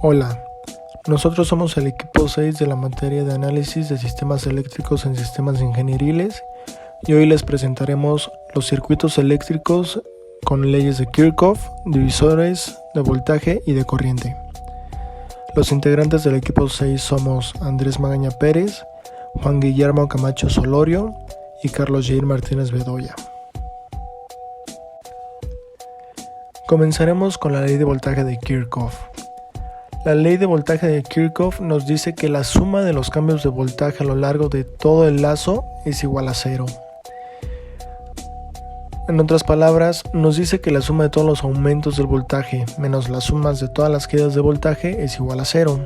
Hola, nosotros somos el equipo 6 de la materia de análisis de sistemas eléctricos en sistemas ingenieriles y hoy les presentaremos los circuitos eléctricos con leyes de Kirchhoff, divisores de voltaje y de corriente. Los integrantes del equipo 6 somos Andrés Magaña Pérez, Juan Guillermo Camacho Solorio y Carlos Jair Martínez Bedoya. Comenzaremos con la ley de voltaje de Kirchhoff. La ley de voltaje de Kirchhoff nos dice que la suma de los cambios de voltaje a lo largo de todo el lazo es igual a 0. En otras palabras, nos dice que la suma de todos los aumentos del voltaje menos las sumas de todas las caídas de voltaje es igual a 0.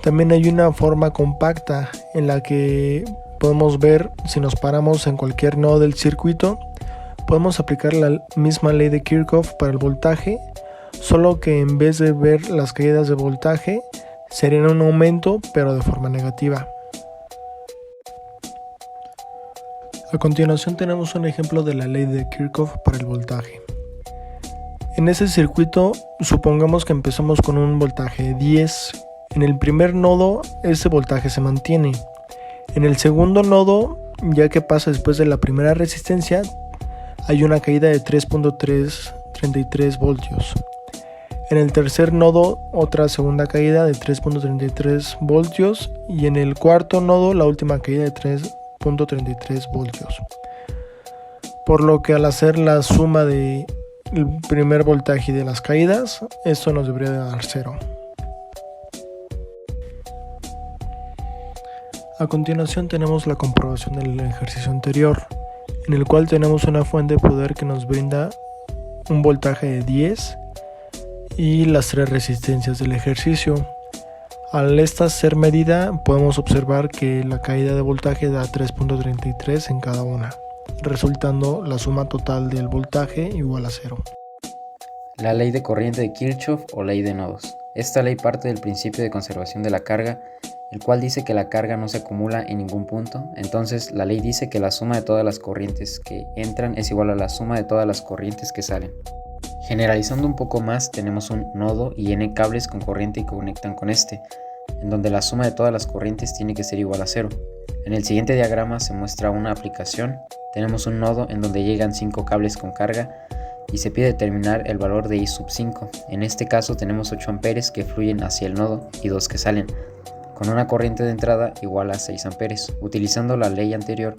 También hay una forma compacta en la que podemos ver si nos paramos en cualquier nodo del circuito, podemos aplicar la misma ley de Kirchhoff para el voltaje, solo que en vez de ver las caídas de voltaje, serían un aumento pero de forma negativa. A continuación tenemos un ejemplo de la ley de Kirchhoff para el voltaje. En ese circuito, supongamos que empezamos con un voltaje 10. En el primer nodo, ese voltaje se mantiene. En el segundo nodo, ya que pasa después de la primera resistencia, hay una caída de 3.333 voltios. En el tercer nodo, otra segunda caída de 3.33 voltios y en el cuarto nodo, la última caída de 3.33 voltios. Por lo que al hacer la suma del primer voltaje y de las caídas, esto nos debería de dar 0. A continuación tenemos la comprobación del ejercicio anterior, en el cual tenemos una fuente de poder que nos brinda un voltaje de 10 y las 3 resistencias del ejercicio. Al esta ser medida, podemos observar que la caída de voltaje da 3.33 en cada una, resultando la suma total del voltaje igual a 0. La ley de corriente de Kirchhoff o ley de nodos. Esta ley parte del principio de conservación de la carga, el cual dice que la carga no se acumula en ningún punto. Entonces, la ley dice que la suma de todas las corrientes que entran es igual a la suma de todas las corrientes que salen. Generalizando un poco más, tenemos un nodo y n cables con corriente que conectan con este, en donde la suma de todas las corrientes tiene que ser igual a 0. En el siguiente diagrama se muestra una aplicación. Tenemos un nodo en donde llegan 5 cables con carga y se pide determinar el valor de I sub 5. En este caso tenemos 8 amperes que fluyen hacia el nodo y 2 que salen, con una corriente de entrada igual a 6 amperes. Utilizando la ley anterior,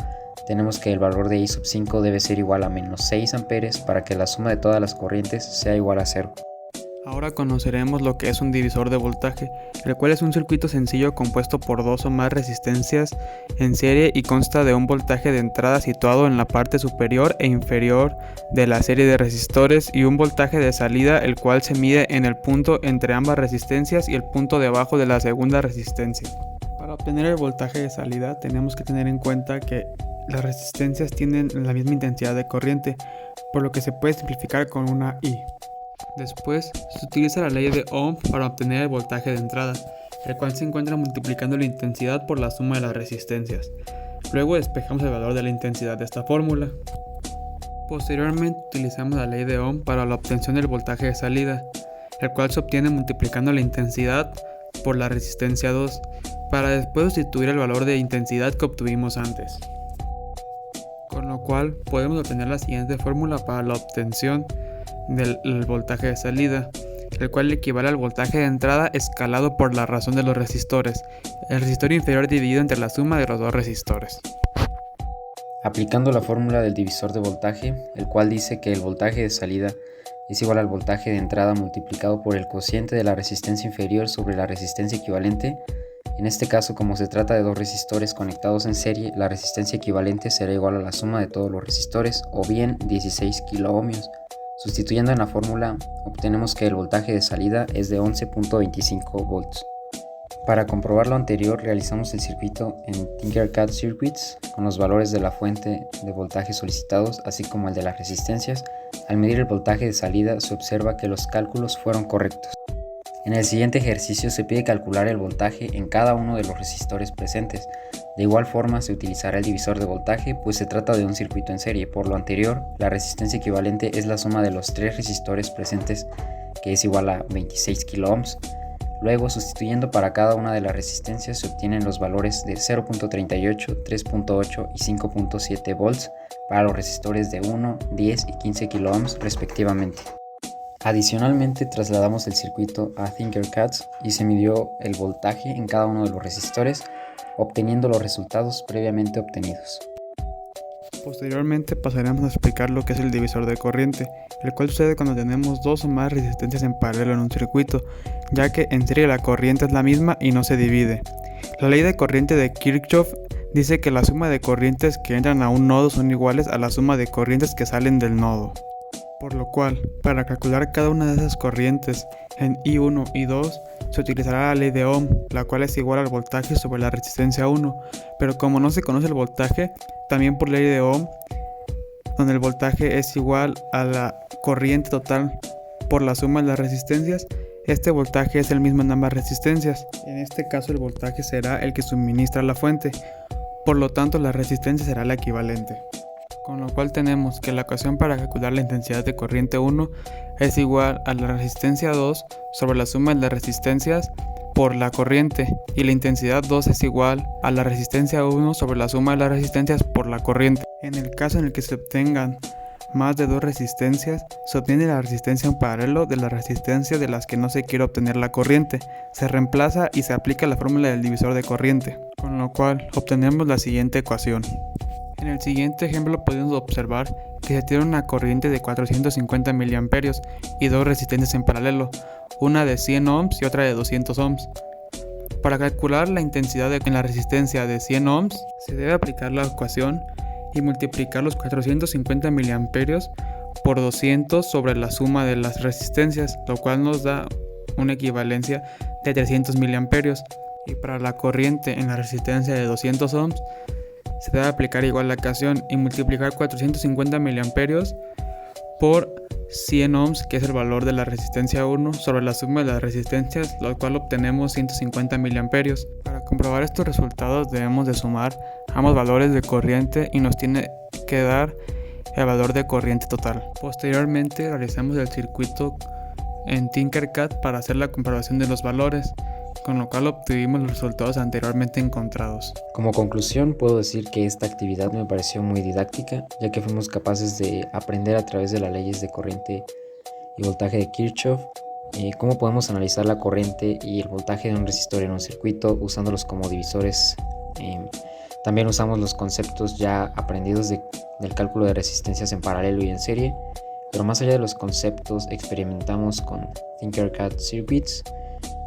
tenemos que el valor de I sub 5 debe ser igual a menos 6 amperes para que la suma de todas las corrientes sea igual a 0. Ahora conoceremos lo que es un divisor de voltaje, el cual es un circuito sencillo compuesto por 2 o más resistencias en serie y consta de un voltaje de entrada situado en la parte superior e inferior de la serie de resistores y un voltaje de salida, el cual se mide en el punto entre ambas resistencias y el punto debajo de la segunda resistencia. Para obtener el voltaje de salida tenemos que tener en cuenta que las resistencias tienen la misma intensidad de corriente, por lo que se puede simplificar con una I. Después, se utiliza la ley de Ohm para obtener el voltaje de entrada, el cual se encuentra multiplicando la intensidad por la suma de las resistencias. Luego despejamos el valor de la intensidad de esta fórmula. Posteriormente utilizamos la ley de Ohm para la obtención del voltaje de salida, el cual se obtiene multiplicando la intensidad por la resistencia 2, para después sustituir el valor de intensidad que obtuvimos antes. Con lo cual podemos obtener la siguiente fórmula para la obtención del voltaje de salida, el cual equivale al voltaje de entrada escalado por la razón de los resistores, el resistor inferior dividido entre la suma de los dos resistores. Aplicando la fórmula del divisor de voltaje, el cual dice que el voltaje de salida es igual al voltaje de entrada multiplicado por el cociente de la resistencia inferior sobre la resistencia equivalente. En este caso, como se trata de dos resistores conectados en serie, la resistencia equivalente será igual a la suma de todos los resistores, o bien 16 kiloohmios. Sustituyendo en la fórmula, obtenemos que el voltaje de salida es de 11.25 volts. Para comprobar lo anterior, realizamos el circuito en Tinkercad Circuits con los valores de la fuente de voltaje solicitados, así como el de las resistencias. Al medir el voltaje de salida, se observa que los cálculos fueron correctos. En el siguiente ejercicio se pide calcular el voltaje en cada uno de los resistores presentes. De igual forma se utilizará el divisor de voltaje, pues se trata de un circuito en serie. Por lo anterior, la resistencia equivalente es la suma de los 3 resistores presentes, que es igual a 26 kiloohms. Luego, sustituyendo para cada una de las resistencias, se obtienen los valores de 0.38, 3.8 y 5.7 volts para los resistores de 1, 10 y 15 kΩ respectivamente. Adicionalmente, trasladamos el circuito a Tinkercad y se midió el voltaje en cada uno de los resistores, obteniendo los resultados previamente obtenidos. Posteriormente pasaremos a explicar lo que es el divisor de corriente, el cual sucede cuando tenemos dos o más resistencias en paralelo en un circuito, ya que en serie la corriente es la misma y no se divide. La ley de corriente de Kirchhoff dice que la suma de corrientes que entran a un nodo son iguales a la suma de corrientes que salen del nodo. Por lo cual, para calcular cada una de esas corrientes en I1 y 2, se utilizará la ley de Ohm, la cual es igual al voltaje sobre la resistencia 1, pero como no se conoce el voltaje, también por ley de Ohm, donde el voltaje es igual a la corriente total por la suma de las resistencias, este voltaje es el mismo en ambas resistencias. En este caso el voltaje será el que suministra la fuente, por lo tanto la resistencia será la equivalente. Con lo cual tenemos que la ecuación para calcular la intensidad de corriente 1 es igual a la resistencia 2 sobre la suma de las resistencias por la corriente, y la intensidad 2 es igual a la resistencia 1 sobre la suma de las resistencias por la corriente. En el caso en el que se obtengan más de dos resistencias, se obtiene la resistencia en paralelo de la resistencia de las que no se quiere obtener la corriente, se reemplaza y se aplica la fórmula del divisor de corriente, con lo cual obtenemos la siguiente ecuación. En el siguiente ejemplo podemos observar que se tiene una corriente de 450 mA y dos resistencias en paralelo, una de 100 ohms y otra de 200 ohms. Para calcular la intensidad en la resistencia de 100 ohms, se debe aplicar la ecuación y multiplicar los 450 mA por 200 sobre la suma de las resistencias, lo cual nos da una equivalencia de 300 mA. Y para la corriente en la resistencia de 200 ohms, se debe aplicar igual la ecuación y multiplicar 450 mA por 100 ohms, que es el valor de la resistencia 1, sobre la suma de las resistencias, lo cual obtenemos 150 mA. Para comprobar estos resultados debemos de sumar ambos valores de corriente y nos tiene que dar el valor de corriente total. Posteriormente realizamos el circuito en Tinkercad para hacer la comprobación de los valores, con lo cual obtuvimos los resultados anteriormente encontrados. Como conclusión, puedo decir que esta actividad me pareció muy didáctica, ya que fuimos capaces de aprender a través de las leyes de corriente y voltaje de Kirchhoff cómo podemos analizar la corriente y el voltaje de un resistor en un circuito usándolos como divisores. También usamos los conceptos ya aprendidos del cálculo de resistencias en paralelo y en serie, pero más allá de los conceptos experimentamos con Tinkercad Circuits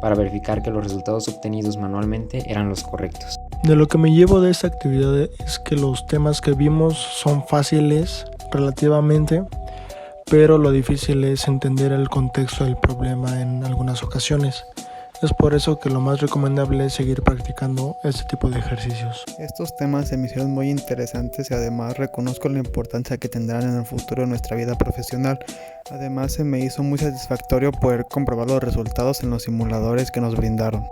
para verificar que los resultados obtenidos manualmente eran los correctos. De lo que me llevo de esta actividad es que los temas que vimos son fáciles relativamente, pero lo difícil es entender el contexto del problema en algunas ocasiones. Es por eso que lo más recomendable es seguir practicando este tipo de ejercicios. Estos temas se me hicieron muy interesantes y además reconozco la importancia que tendrán en el futuro de nuestra vida profesional. Además se me hizo muy satisfactorio poder comprobar los resultados en los simuladores que nos brindaron.